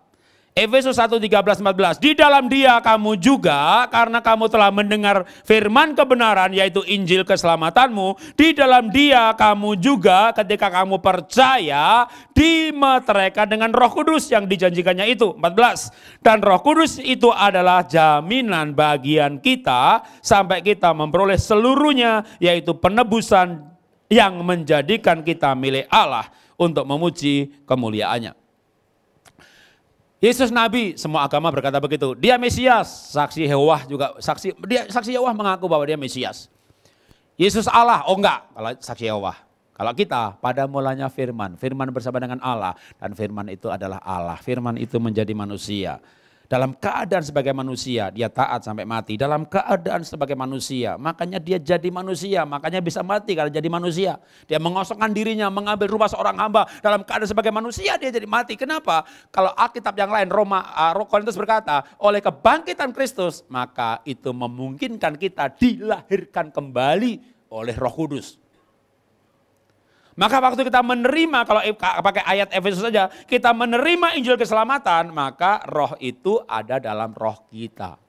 A: Efesus 1, 13, 14. Di dalam Dia kamu juga, karena kamu telah mendengar firman kebenaran, yaitu Injil keselamatanmu. Di dalam Dia kamu juga ketika kamu percaya, dimeteraikan dengan Roh Kudus yang dijanjikannya itu. 14. Dan Roh Kudus itu adalah jaminan bagian kita sampai kita memperoleh seluruhnya, yaitu penebusan yang menjadikan kita milik Allah untuk memuji kemuliaannya. Yesus Nabi, semua agama berkata begitu. Dia Mesias, saksi Yehova juga saksi Yehova mengaku bahwa dia Mesias. Yesus Allah, oh enggak, kalau saksi Yehova. Kalau kita pada mulanya firman bersama dengan Allah, dan firman itu adalah Allah. Firman itu menjadi manusia. Dalam keadaan sebagai manusia, dia taat sampai mati. Dalam keadaan sebagai manusia, makanya dia jadi manusia. Makanya bisa mati karena jadi manusia. Dia mengosongkan dirinya, mengambil rupa seorang hamba. Dalam keadaan sebagai manusia, dia jadi mati. Kenapa? Kalau Alkitab yang lain, Korintus berkata, oleh kebangkitan Kristus, maka itu memungkinkan kita dilahirkan kembali oleh Roh Kudus. Maka waktu kita menerima, kalau pakai ayat Efesus saja, kita menerima Injil keselamatan, maka roh itu ada dalam roh kita.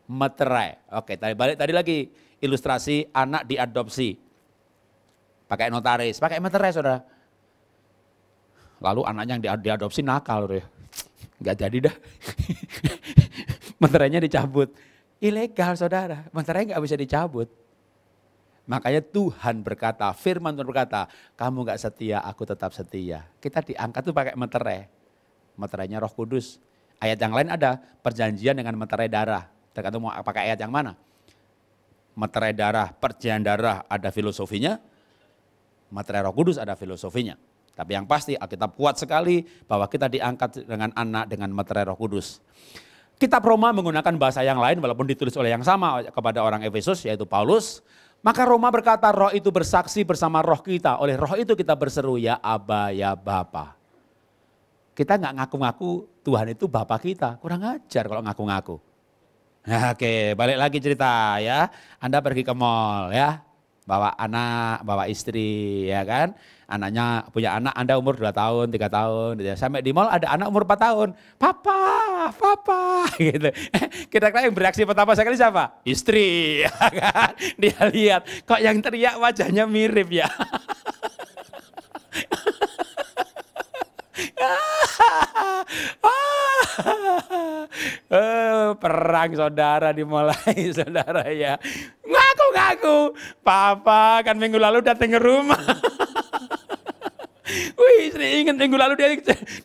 A: Meterai. Oke, balik tadi lagi, ilustrasi anak diadopsi. Pakai notaris, pakai meterai saudara. Lalu anaknya yang diadopsi nakal. Nggak jadi dah. Meterainya dicabut. Ilegal saudara, meterai nggak bisa dicabut. Makanya Tuhan berkata, firman Tuhan berkata, kamu gak setia, aku tetap setia. Kita diangkat tuh pakai meterai. Meterainya Roh Kudus. Ayat yang lain ada perjanjian dengan meterai darah. Tergantung mau pakai ayat yang mana. Meterai darah, perjanjian darah ada filosofinya. Meterai Roh Kudus ada filosofinya. Tapi yang pasti Alkitab kuat sekali bahwa kita diangkat dengan anak dengan meterai Roh Kudus. Kitab Roma menggunakan bahasa yang lain walaupun ditulis oleh yang sama kepada orang Efesus yaitu Paulus. Maka Roma berkata roh itu bersaksi bersama roh kita. Oleh roh itu kita berseru ya Aba ya Bapa. Kita nggak ngaku-ngaku Tuhan itu Bapa kita. Kurang ajar kalau ngaku-ngaku. Nah, oke, balik lagi cerita ya. Anda pergi ke mall ya. Bawa anak, bawa istri ya kan. Anaknya punya anak, Anda umur 2 tahun, 3 tahun. Gitu ya. Sampai di mall ada anak umur 4 tahun. Papa, gitu. Kira-kira yang bereaksi pertama sekali siapa? Istri, ya kan? Dia lihat, kok yang teriak wajahnya mirip ya. Perang saudara dimulai saudara ya. Ngaku-ngaku, papa kan minggu lalu datang ke rumah. Wih, istri ingat minggu lalu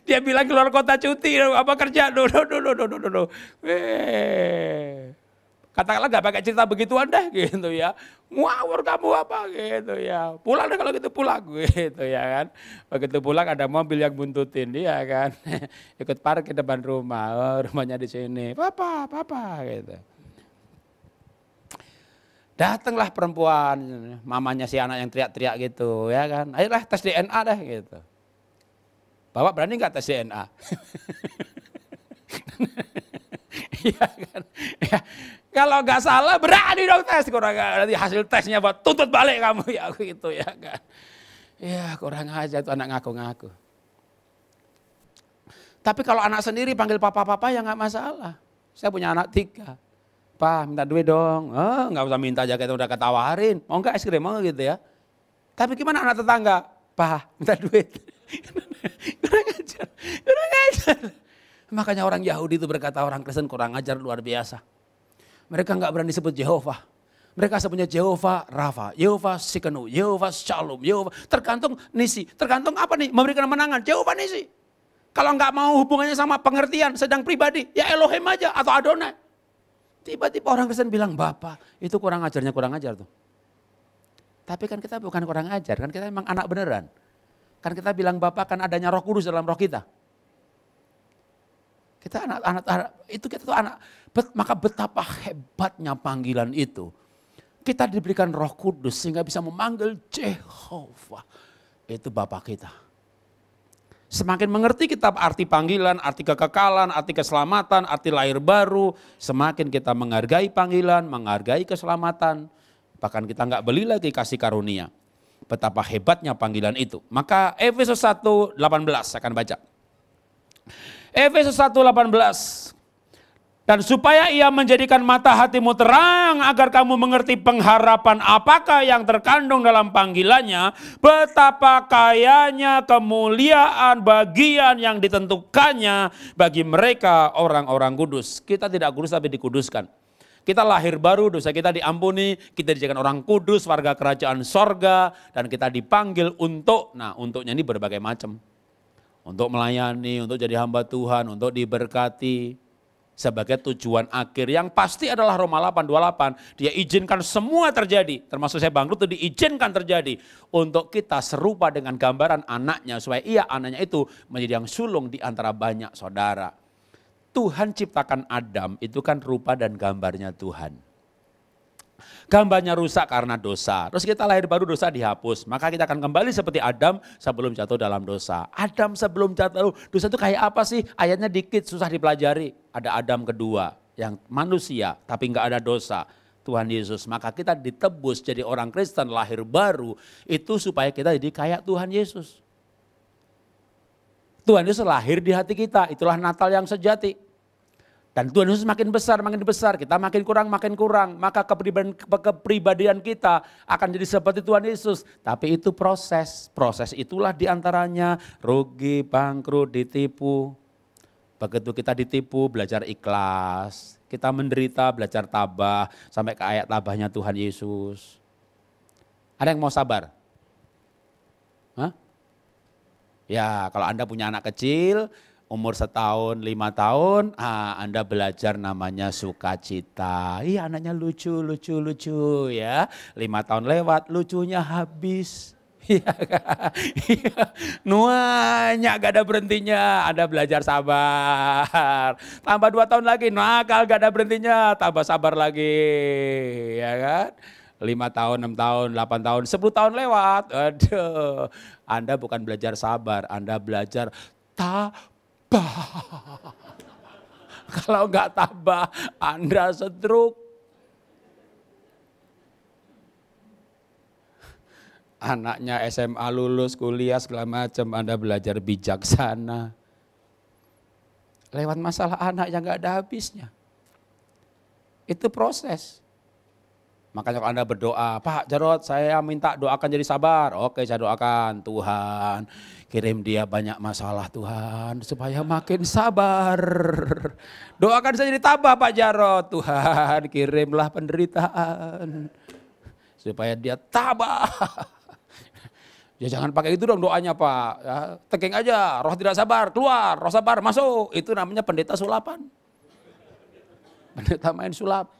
A: dia bilang keluar kota cuti, apa kerja? Katakanlah gak pakai cerita begituan deh gitu ya. Ngawur kamu apa gitu ya. Pulang deh kalau gitu pulang gitu ya kan. Begitu pulang ada mobil yang buntutin dia kan. Ikut parkir depan rumah. Oh, rumahnya di sini. Papa gitu. Datanglah perempuan, mamanya si anak yang teriak-teriak gitu ya kan. Ayolah tes DNA deh gitu. Bapak berani nggak tes DNA? Iya kan. Ya. Kalau nggak salah berani dong tes. Kurang nanti hasil tesnya buat tuntut balik kamu ya gitu ya kan. Ya kurang aja tuh anak ngaku-ngaku. Tapi kalau anak sendiri panggil papa-papa ya nggak masalah. Saya punya anak 3. Pak minta duit dong. Oh, nggak usah minta aja kita udah ketawarin. Mau nggak es krim mau gitu ya. Tapi gimana anak tetangga? Pak minta duit. Kurang ajar. Makanya orang Yahudi itu berkata orang Kristen kurang ajar luar biasa. Mereka nggak berani sebut Yehova. Mereka sebutnya Yehova Rafa, Yehova Sikenu, Yehova Shalom, Yehova. Tergantung Nisi. Tergantung apa nih? Memberikan kemenangan. Yehova Nisi. Kalau nggak mau hubungannya sama pengertian sedang pribadi, ya Elohim aja atau Adonai. Tiba-tiba orang Kristen bilang, Bapak, itu kurang ajar tuh. Tapi kan kita bukan kurang ajar, kan kita memang anak beneran. Kan kita bilang Bapak kan adanya Roh Kudus dalam roh kita. Kita anak-anak, itu kita tuh anak. Maka betapa hebatnya panggilan itu. Kita diberikan Roh Kudus sehingga bisa memanggil Jehovah. Itu Bapak kita. Semakin mengerti kita arti panggilan, arti kekekalan, arti keselamatan, arti lahir baru. Semakin kita menghargai panggilan, menghargai keselamatan. Bahkan kita nggak beli lagi kasih karunia. Betapa hebatnya panggilan itu. Maka Efesus 1:18 saya akan baca. Efesus 1:18. Dan supaya ia menjadikan mata hatimu terang agar kamu mengerti pengharapan apakah yang terkandung dalam panggilannya, betapa kayanya kemuliaan bagian yang ditentukannya bagi mereka orang-orang kudus. Kita tidak kudus tapi dikuduskan. Kita lahir baru, dosa kita diampuni, kita dijadikan orang kudus, warga kerajaan sorga, dan kita dipanggil untuk, untuknya ini berbagai macam. Untuk melayani, untuk jadi hamba Tuhan, untuk diberkati. Sebagai tujuan akhir yang pasti adalah Roma 8:28. Dia izinkan semua terjadi, termasuk saya bangkrut itu diizinkan terjadi. Untuk kita serupa dengan gambaran anaknya, supaya anaknya itu menjadi yang sulung di antara banyak saudara. Tuhan ciptakan Adam itu kan rupa dan gambarnya Tuhan. Gambarnya rusak karena dosa. Terus kita lahir baru, dosa dihapus. Maka kita akan kembali seperti Adam sebelum jatuh dalam dosa. Adam sebelum jatuh dosa itu kayak apa sih? Ayatnya dikit, susah dipelajari. Ada Adam kedua yang manusia tapi enggak ada dosa. Tuhan Yesus. Maka kita ditebus jadi orang Kristen lahir baru. Itu supaya kita jadi kayak Tuhan Yesus. Tuhan Yesus lahir di hati kita. Itulah Natal yang sejati. Dan Tuhan Yesus makin besar, kita makin kurang. Maka kepribadian kita akan jadi seperti Tuhan Yesus. Tapi itu proses itulah diantaranya rugi, bangkrut, ditipu. Begitu kita ditipu, belajar ikhlas. Kita menderita, belajar tabah, sampai ke ayat tabahnya Tuhan Yesus. Ada yang mau sabar? Hah? Ya, kalau Anda punya anak kecil, umur 1 tahun, 5 tahun, Anda belajar namanya sukacita. Iya, anaknya lucu ya. 5 tahun lewat, lucunya habis. Nuanya gak ada berhentinya, Anda belajar sabar. Tambah 2 tahun lagi, nakal gak ada berhentinya, tambah sabar lagi. Ya kan? 5 tahun, 6 tahun, 8 tahun, 10 tahun lewat. Aduh, Anda bukan belajar sabar, Anda belajar kalau enggak tabah, Anda stroke. Anaknya SMA lulus, kuliah segala macam, Anda belajar bijaksana. Lewat masalah anak yang enggak ada habisnya. Itu proses. Makanya kalau Anda berdoa, Pak Jarod saya minta doakan jadi sabar. Oke, saya doakan, Tuhan kirim dia banyak masalah Tuhan supaya makin sabar. Doakan saya jadi tabah Pak Jarod, Tuhan kirimlah penderitaan supaya dia tabah. Ya jangan pakai itu dong doanya Pak, ya, teking aja, roh tidak sabar keluar, roh sabar masuk. Itu namanya pendeta sulapan. Pendeta main sulap.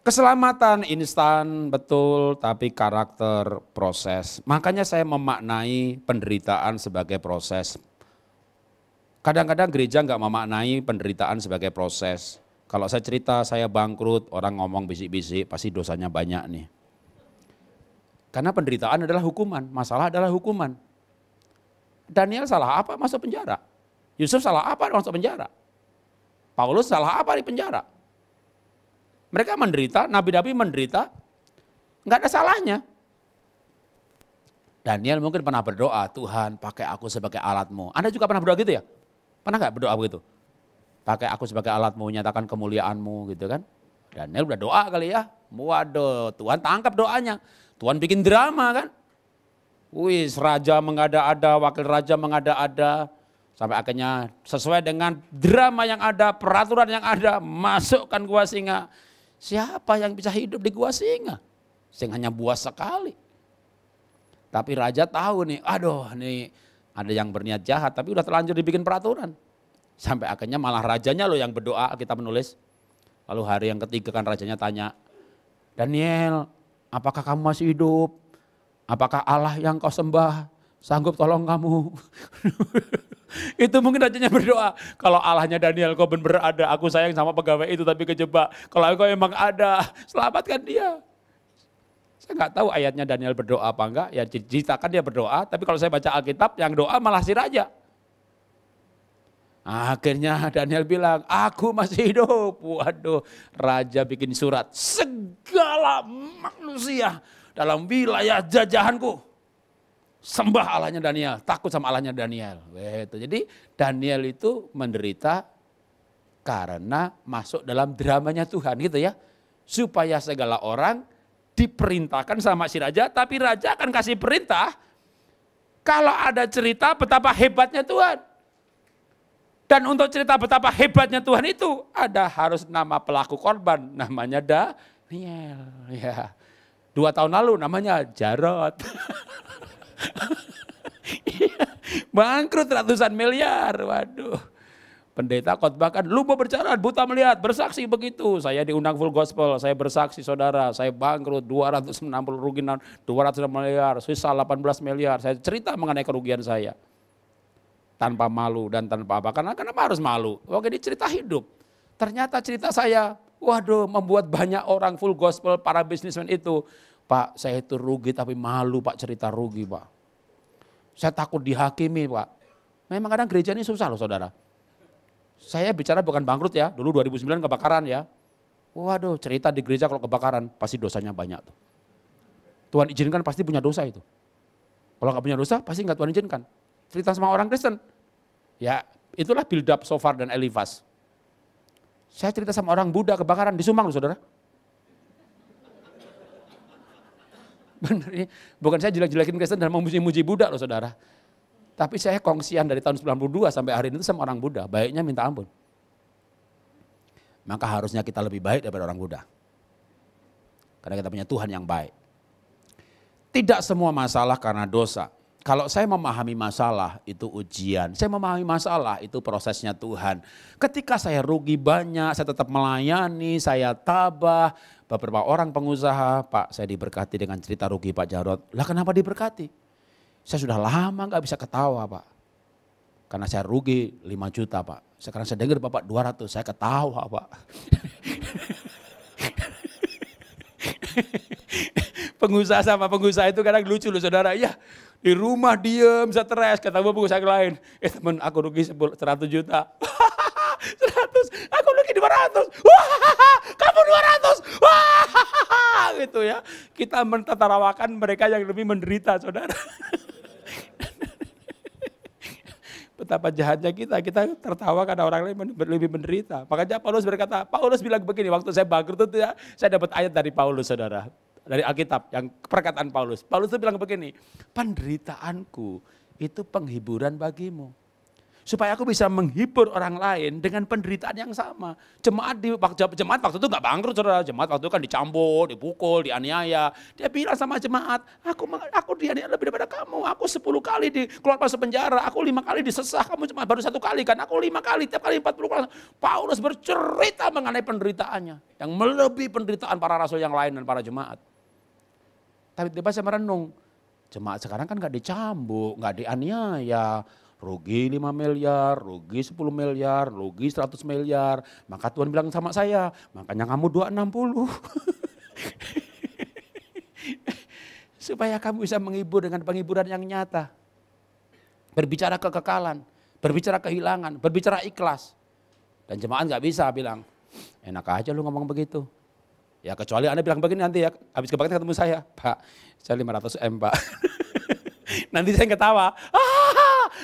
A: Keselamatan instan betul, tapi karakter proses. Makanya saya memaknai penderitaan sebagai proses. Kadang-kadang gereja nggak memaknai penderitaan sebagai proses. Kalau saya cerita saya bangkrut, orang ngomong bisik-bisik, pasti dosanya banyak nih. Karena penderitaan adalah hukuman, masalah adalah hukuman. Daniel salah apa masuk penjara? Yusuf salah apa masuk penjara? Paulus salah apa di penjara? Mereka menderita, nabi-nabi menderita, nggak ada salahnya. Daniel mungkin pernah berdoa, Tuhan pakai aku sebagai alatmu. Anda juga pernah berdoa gitu ya? Pernah nggak berdoa begitu? Pakai aku sebagai alatmu, nyatakan kemuliaanmu gitu kan. Daniel udah doa kali ya. Waduh, Tuhan tangkap doanya. Tuhan bikin drama kan. Wis, raja mengada-ada, wakil raja mengada-ada. Sampai akhirnya sesuai dengan drama yang ada, peraturan yang ada, masukkan gua singa. Siapa yang bisa hidup di gua singa? Singanya buas sekali. Tapi raja tahu nih, aduh nih ada yang berniat jahat tapi udah terlanjur dibikin peraturan. Sampai akhirnya malah rajanya loh yang berdoa, kita menulis. Lalu hari yang ketiga kan rajanya tanya, Daniel apakah kamu masih hidup? Apakah Allah yang kau sembah sanggup tolong kamu? Itu mungkin rajanya berdoa, kalau Allahnya Daniel kau benar ada, aku sayang sama pegawai itu tapi kejebak. Kalau kau emang ada, selamatkan dia. Saya nggak tahu ayatnya Daniel berdoa apa enggak, ya ceritakan dia berdoa, tapi kalau saya baca Alkitab yang doa malah si raja. Akhirnya Daniel bilang, aku masih hidup. Waduh, raja bikin surat, segala manusia dalam wilayah jajahanku sembah Allahnya Daniel, takut sama Allahnya Daniel. Gitu. Jadi Daniel itu menderita karena masuk dalam dramanya Tuhan gitu ya. Supaya segala orang diperintahkan sama si raja, tapi raja akan kasih perintah kalau ada cerita betapa hebatnya Tuhan. Dan untuk cerita betapa hebatnya Tuhan itu ada harus nama pelaku korban, namanya Daniel. Ya. 2 tahun lalu namanya Jarod. Bangkrut ratusan miliar, waduh. Pendeta khotbahkan, lu mau berjalan, buta melihat, bersaksi begitu. Saya diundang full gospel, saya bersaksi saudara, saya bangkrut 260 rugi 200 miliar, sisa 18 miliar. Saya cerita mengenai kerugian saya. Tanpa malu dan tanpa apa, karena kenapa harus malu? Oke, ini cerita hidup. Ternyata cerita saya, waduh, membuat banyak orang full gospel, para bisnismen itu. Pak, saya itu rugi tapi malu Pak cerita rugi Pak. Saya takut dihakimi Pak. Memang kadang gereja ini susah loh saudara. Saya bicara bukan bangkrut ya, dulu 2009 kebakaran ya. Waduh, cerita di gereja kalau kebakaran pasti dosanya banyak tuh. Tuhan izinkan pasti punya dosa itu. Kalau nggak punya dosa pasti nggak Tuhan izinkan. Cerita sama orang Kristen. Ya itulah build up Sofar dan Elifas. Saya cerita sama orang Buddha kebakaran di Sumang loh saudara. Benar ini, bukan saya jelek-jelekin Kristen dan memuji-muji Buddha loh saudara. Tapi saya kongsian dari tahun 92 sampai hari ini sama orang Buddha, baiknya minta ampun. Maka harusnya kita lebih baik daripada orang Buddha. Karena kita punya Tuhan yang baik. Tidak semua masalah karena dosa. Kalau saya memahami masalah itu ujian, saya memahami masalah itu prosesnya Tuhan. Ketika saya rugi banyak, saya tetap melayani, saya tabah. Beberapa orang pengusaha, Pak saya diberkati dengan cerita rugi Pak Jarod. Lah kenapa diberkati? Saya sudah lama gak bisa ketawa Pak. Karena saya rugi 5 juta Pak. Sekarang saya dengar Bapak 200, saya ketawa Pak. Pengusaha sama pengusaha itu kadang lucu loh saudara. Ya di rumah diem, stres, ketemu pengusaha lain. Temen aku rugi 100 juta. 100, aku rugi 200. Wah, kamu 200. Wah, gitu ya. Kita mentertawakan mereka yang lebih menderita saudara. Betapa jahatnya kita tertawa karena orang lain lebih menderita. Makanya Paulus berkata, Paulus bilang begini, waktu saya bangkrut itu ya, saya dapat ayat dari Paulus saudara. Dari Alkitab, yang perkataan Paulus. Paulus itu bilang begini, penderitaanku itu penghiburan bagimu. Supaya aku bisa menghibur orang lain dengan penderitaan yang sama. Jemaat waktu itu gak bangkrut saudara. Jemaat waktu itu kan dicambuk, dipukul, dianiaya. Dia bilang sama jemaat, aku dianiaya lebih daripada kamu. Aku 10 kali keluar masuk penjara. Aku 5 kali disesah. Kamu cuma baru 1 kali kan. Aku 5 kali, tiap kali 40 kali. Paulus bercerita mengenai penderitaannya. Yang melebihi penderitaan para rasul yang lain dan para jemaat. Tapi tiba-tiba saya merenung. Jemaat sekarang kan gak dicambuk, gak dianiaya. Rugi 5 miliar, rugi 10 miliar, rugi 100 miliar. Maka Tuhan bilang sama saya, makanya kamu 260. Supaya kamu bisa menghibur dengan penghiburan yang nyata. Berbicara kekekalan, berbicara kehilangan, berbicara ikhlas. Dan jemaat gak bisa bilang, enak aja lu ngomong begitu. Ya kecuali Anda bilang begini nanti ya, habis kebaktian ketemu saya, Pak, saya 500 M Pak. Nanti saya ketawa,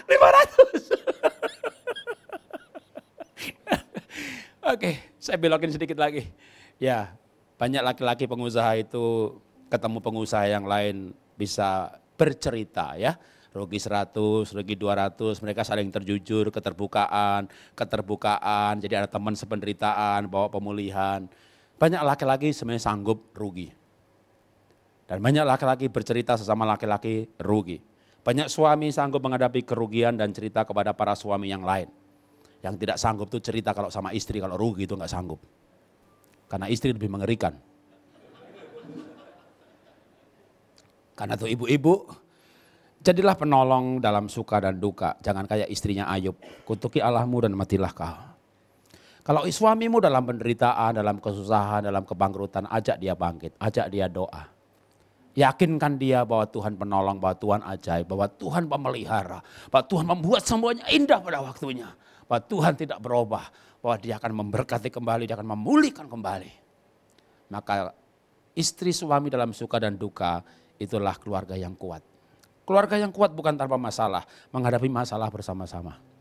A: 500. Oke, saya belokin sedikit lagi. Ya, banyak laki-laki pengusaha itu ketemu pengusaha yang lain bisa bercerita ya. Rugi 100, rugi 200, mereka saling terjujur, keterbukaan. Jadi ada teman sependeritaan, bawa pemulihan. Banyak laki-laki sebenarnya sanggup rugi. Dan banyak laki-laki bercerita sesama laki-laki rugi. Banyak suami sanggup menghadapi kerugian dan cerita kepada para suami yang lain. Yang tidak sanggup tuh cerita kalau sama istri, kalau rugi itu nggak sanggup. Karena istri lebih mengerikan. Karena tuh ibu-ibu, jadilah penolong dalam suka dan duka. Jangan kayak istrinya Ayub, kutuki Allahmu dan matilah kau. Kalau suamimu dalam penderitaan, dalam kesusahan, dalam kebangkrutan, ajak dia bangkit, ajak dia doa. Yakinkan dia bahwa Tuhan penolong, bahwa Tuhan ajaib, bahwa Tuhan pemelihara, bahwa Tuhan membuat semuanya indah pada waktunya. Bahwa Tuhan tidak berubah, bahwa dia akan memberkati kembali, dia akan memulihkan kembali. Maka istri suami dalam suka dan duka itulah keluarga yang kuat. Keluarga yang kuat bukan tanpa masalah, menghadapi masalah bersama-sama.